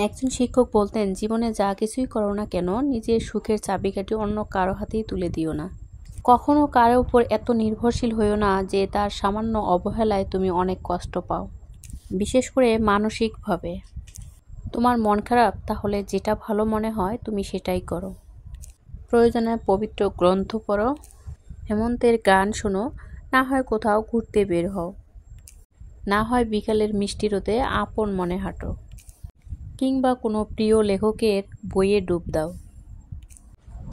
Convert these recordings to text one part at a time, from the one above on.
একজন শিক্ষক বলতেন, জীবনে যা কিছুই করো না কেন নিজের সুখের চাবিকাঠি অন্য কারো হাতেই তুলে দিও না। কখনো কারো উপর এত নির্ভরশীল হইও না যে তার সামান্য অবহেলায় তুমি অনেক কষ্ট পাও, বিশেষ করে মানসিকভাবে। তোমার মন খারাপ, তাহলে যেটা ভালো মনে হয় তুমি সেটাই করো। প্রয়োজনে পবিত্র গ্রন্থ পড়ো, হেমন্তের গান শোনো, না হয় কোথাও ঘুরতে বের হও, না হয় বিকালের মিষ্টি রোদে আপন মনে হাঁটো, কিংবা কোনো প্রিয় লেখকের বইয়ে ডুব দাও।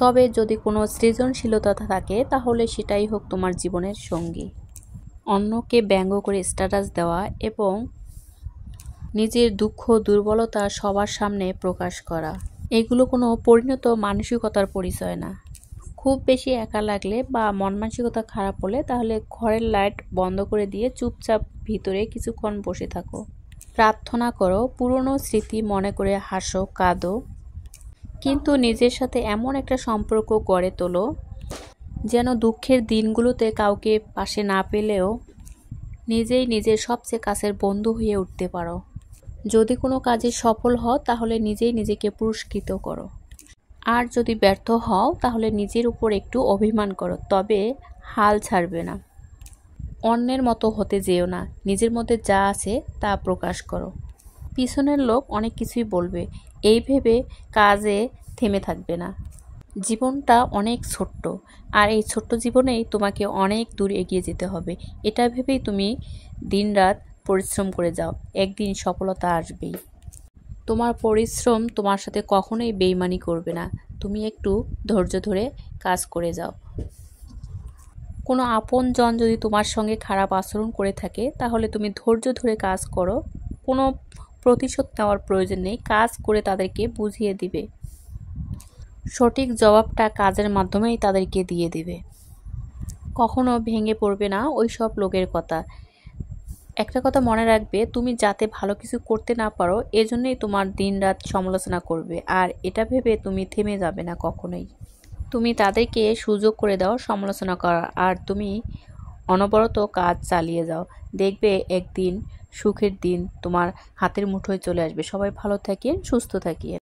তবে যদি কোনো সৃজনশীলতা থাকে তাহলে সেটাই হোক তোমার জীবনের সঙ্গী। অন্যকে ব্যঙ্গ করে স্ট্যাটাস দেওয়া এবং নিজের দুঃখ দুর্বলতা সবার সামনে প্রকাশ করা, এগুলো কোনো পরিণত মানসিকতার পরিচয় না। খুব বেশি একা লাগলে বা মন মানসিকতা খারাপ হলে তাহলে ঘরের লাইট বন্ধ করে দিয়ে চুপচাপ ভিতরে কিছুক্ষণ বসে থাকো, প্রার্থনা করো, পুরনো স্মৃতি মনে করে হাসো, কাঁদো, কিন্তু নিজের সাথে এমন একটা সম্পর্ক গড়ে তোলো যেন দুঃখের দিনগুলোতে কাউকে পাশে না পেলেও নিজেই নিজের সবচেয়ে কাছের বন্ধু হয়ে উঠতে পারো। যদি কোনো কাজে সফল হও তাহলে নিজেই নিজেকে পুরস্কৃত করো, আর যদি ব্যর্থ হও তাহলে নিজের উপর একটু অভিমান করো, তবে হাল ছাড়বে না। অন্যের মতো হতে যেও না, নিজের মধ্যে যা আছে তা প্রকাশ করো। পিছনের লোক অনেক কিছুই বলবে, এই ভেবে কাজে থেমে থাকবে না। জীবনটা অনেক ছোট্ট, আর এই ছোট্ট জীবনেই তোমাকে অনেক দূর এগিয়ে যেতে হবে। এটা ভেবেই তুমি দিনরাত পরিশ্রম করে যাও, একদিন সফলতা আসবেই। তোমার পরিশ্রম তোমার সাথে কখনোই বেইমানি করবে না, তুমি একটু ধৈর্য ধরে কাজ করে যাও। কোনো আপনজন যদি তোমার সঙ্গে খারাপ আচরণ করে থাকে তাহলে তুমি ধৈর্য ধরে কাজ করো, কোনো প্রতিশোধ নেওয়ার প্রয়োজন নেই, কাজ করে তাদেরকে বুঝিয়ে দিবে। সঠিক জবাবটা কাজের মাধ্যমেই তাদেরকে দিয়ে দিবে। কখনো ভেঙে পড়বে না ওই সব লোকের কথা। একটা কথা মনে রাখবে, তুমি যাতে ভালো কিছু করতে না পারো এজন্যই তোমার দিনরাত সমালোচনা করবে, আর এটা ভেবে তুমি থেমে যাবে না কখনোই। তুমি তাদেরকে সুযোগ করে দাও সমালোচনা করার, আর তুমি অনবরত কাজ চালিয়ে যাও। দেখবে একদিন সুখের দিন তোমার হাতের মুঠোয় চলে আসবে। সবাই ভালো থাকেন, সুস্থ থাকেন।